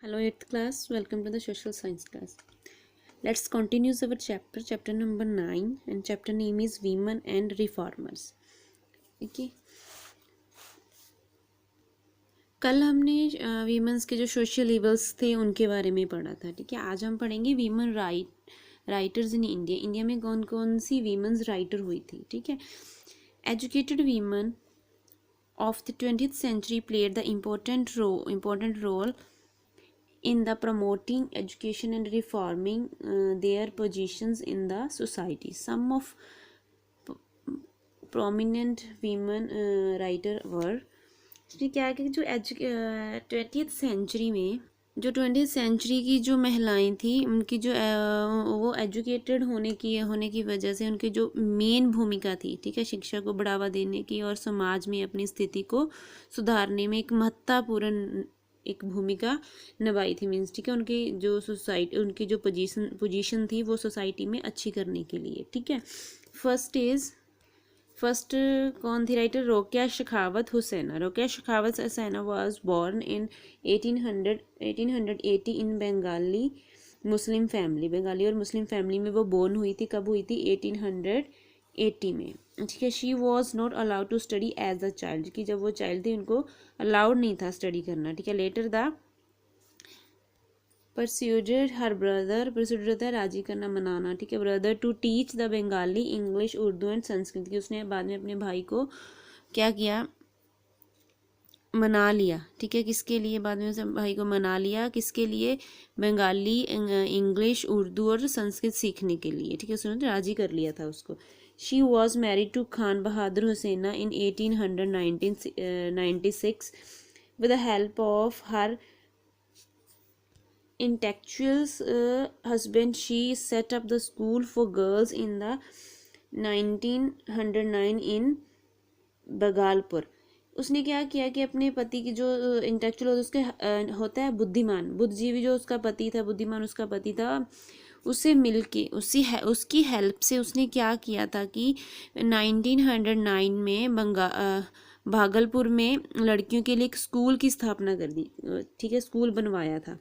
Hello 8th class, welcome to the social science class. Let's continue our chapter number 9 and chapter name is Women and Reformers. Okay. कल हमने women's के जो social evils थे उनके बारे में पढ़ा था, ठीक है। आज हम पढ़ेंगे women writers in India. India में कौन कौन सी वीमेंस राइटर हुई थी, ठीक है। Educated women of the 20th century played the important role in the promoting education and reforming their positions in the society. Some of prominent women writer were, इसमें क्या है कि जो 20th सेंचुरी की जो महिलाएं थी उनकी जो वो एजुकेटेड होने की वजह से उनकी जो मेन भूमिका थी, ठीक है, शिक्षा को बढ़ावा देने की और समाज में अपनी स्थिति को सुधारने में एक महत्वपूर्ण एक भूमिका निभाई थी। मीन्स, ठीक है, उनकी जो सोसाइटी उनकी जो पोजीशन थी वो सोसाइटी में अच्छी करने के लिए, ठीक है। फर्स्ट कौन थी writer? Rokeya Sakhawat Hossain. Rokeya Sakhawat Hossain was born in 1880 in Bengali Muslim family. Bengali और मुस्लिम फैमिली में वो बोर्न हुई थी। कब हुई थी? 1880 में, ठीक है। She was not allowed to study as a child, कि जब वो चाइल्ड थी उनको अलाउड नहीं था स्टडी करना, ठीक है। Later the persuaded her brother, persuaded होता है राजी करना, मनाना, ठीक है, brother to teach the Bengali English Urdu and Sanskrit, की उसने बाद में अपने भाई को क्या किया? मना लिया, ठीक है। किसके लिए? बाद में उसे भाई को मना लिया, किसके लिए? बंगाली इंग्लिश उर्दू और संस्कृत सीखने के लिए, ठीक है, उसने राजी कर लिया था उसको। She was married to Khan Bahadur Hussaina in 1896 with the help of her intellectual husband. She set up the school for girls in the 1909 in बगालपुर। उसने क्या किया कि अपने पति की जो इंटेलेक्चुअल उसके होता है बुद्धिमान, बुद्धिजीवी जो उसका पति था, बुद्धिमान उसका पति था, उससे मिलके उसकी हेल्प से उसने क्या किया था कि 1909 में भागलपुर में लड़कियों के लिए एक स्कूल की स्थापना कर दी, ठीक है, स्कूल बनवाया था,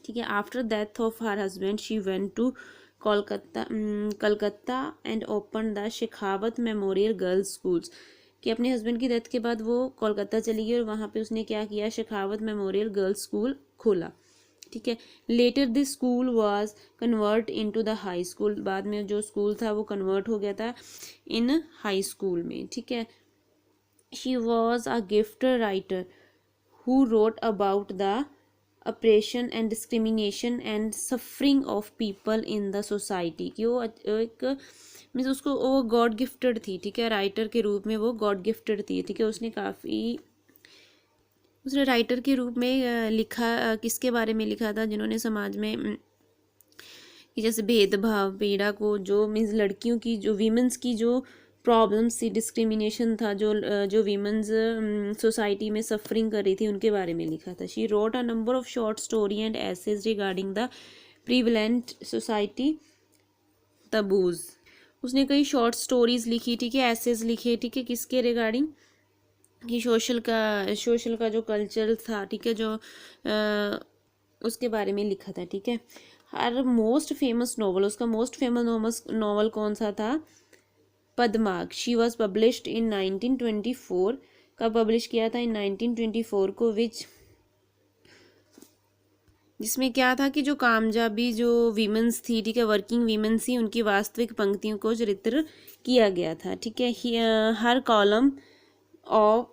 ठीक है। After death of her husband she went to Calcutta and open the Shekhawat memorial girls schools, कि अपने हस्बैंड की डेथ के बाद वो कोलकाता चली गई और वहाँ पे उसने क्या किया? शेखावत मेमोरियल गर्ल्स स्कूल खोला, ठीक है। Later this school was convert into the high school, बाद में जो स्कूल था वो कन्वर्ट हो गया था इन हाई स्कूल में, ठीक है। She was a gifted writer who wrote about the operation and discrimination and suffering of people in the society, कि वो एक मीन्स उसको वो गॉड गिफ्टेड थी, ठीक है, राइटर के रूप में वो गॉड गिफ्टेड थी, ठीक है। उसने राइटर के रूप में लिखा, किसके बारे में लिखा था? जिन्होंने समाज में कि जैसे भेदभाव पीड़ा को, जो मीन्स लड़कियों की जो वीमेंस की जो प्रॉब्लम्स थी, डिस्क्रिमिनेशन था, जो वीमेंस सोसाइटी में सफरिंग कर रही थी, उनके बारे में लिखा था। She wrote a number of short story and essays regarding the prevalent society taboos. उसने कई शॉर्ट स्टोरीज लिखी, ठीक है, एसेज लिखे, ठीक है, किसके रिगार्डिंग? कि सोशल का जो कल्चर था, ठीक है, जो उसके बारे में लिखा था, ठीक है। हर मोस्ट फेमस नॉवल, उसका मोस्ट फेमस नॉवल कौन सा था? Padmarag. She was published in 1924। कब पब्लिश किया था? इन 1924 को, जिसमें क्या था कि जो कामयाबी जो वीमेंस थी, ठीक है, वर्किंग वीमेंस थी, उनकी वास्तविक पंक्तियों को चित्रित किया गया था, ठीक है। हर कॉलम ऑफ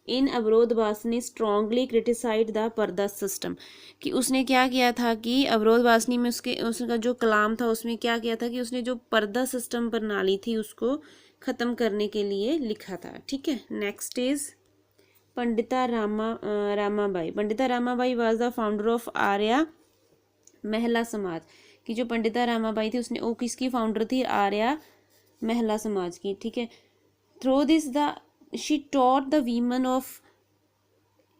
इन अवरोधवास ने स्ट्रांगली क्रिटिसाइड द पर्दा सिस्टम, कि उसने क्या किया था कि अवरोधवासनी में उसका जो कलाम था उसमें क्या किया था कि उसने जो पर्दा सिस्टम प्रणाली थी उसको ख़त्म करने के लिए लिखा था, ठीक है। Next is Pandita Ramabai. Pandita Ramabai was the founder of Arya महिला समाज, की जो पंडिता रामाबाई थी उसने वो किसकी फाउंडर थी? आर्या महिला समाज की, ठीक है। Through this she taught the women of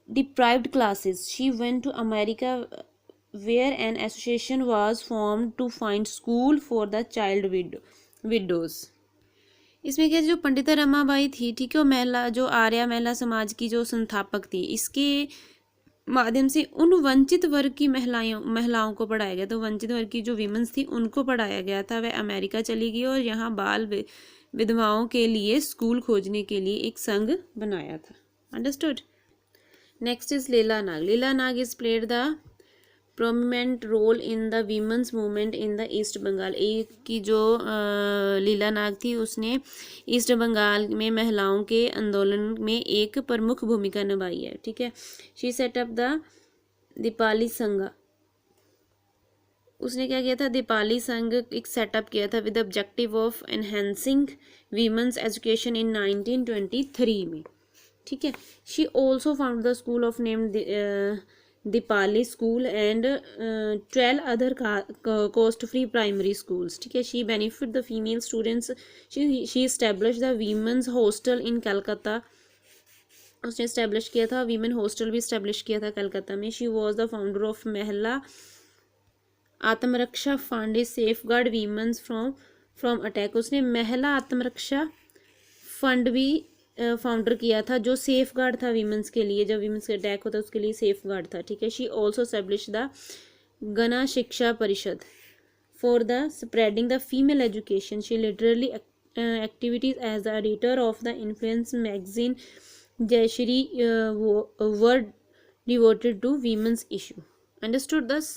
deprived classes. She went to America where an association was formed to find school for the child widows. इसमें क्या, जो पंडिता रमाबाई थी, ठीक है, वो महिला जो आर्या महिला समाज की जो संस्थापक थी, इसके माध्यम से उन वंचित वर्ग की महिलाओं को पढ़ाया गया। तो वंचित वर्ग की जो वीमेंस थी उनको पढ़ाया गया था। वह अमेरिका चली गई और यहाँ बाल विधवाओं के लिए स्कूल खोजने के लिए एक संघ बनाया था। Understood. Next is Leela Nag. Leela Nag is played the prominent role in the women's movement in the east Bengal. एक की जो लीला नाग थी उसने ईस्ट बंगाल में महिलाओं के आंदोलन में एक प्रमुख भूमिका निभाई है। ठीक है। She said up the Deepali संघ। उसने क्या किया था, दीपाली संघ एक सेटअप किया था with objective of enhancing women's education in 1923 में। ठीक है। She also found the school of name Dipali school and 12 other cost free primary schools। ठीक है। She benefit the female students. She establish the women's hostel in Calcutta. उसने establish किया था women hostel भी establish किया था कलकत्ता में। She was the founder of महिला आत्मरक्षा fund is safe guard women's from attack. उसने महिला आत्मरक्षा फंड भी फाउंडर किया था जो सेफ गार्ड था वीमेंस के लिए, जब वीमेंस का अटैक होता उसके लिए सेफ गार्ड था। ठीक है। She also establish the Gana Shiksha Parishad for the spreading the female education. She literally activities as the editor of the influence magazine Jayashree were devoted to women's issue. Understood दस।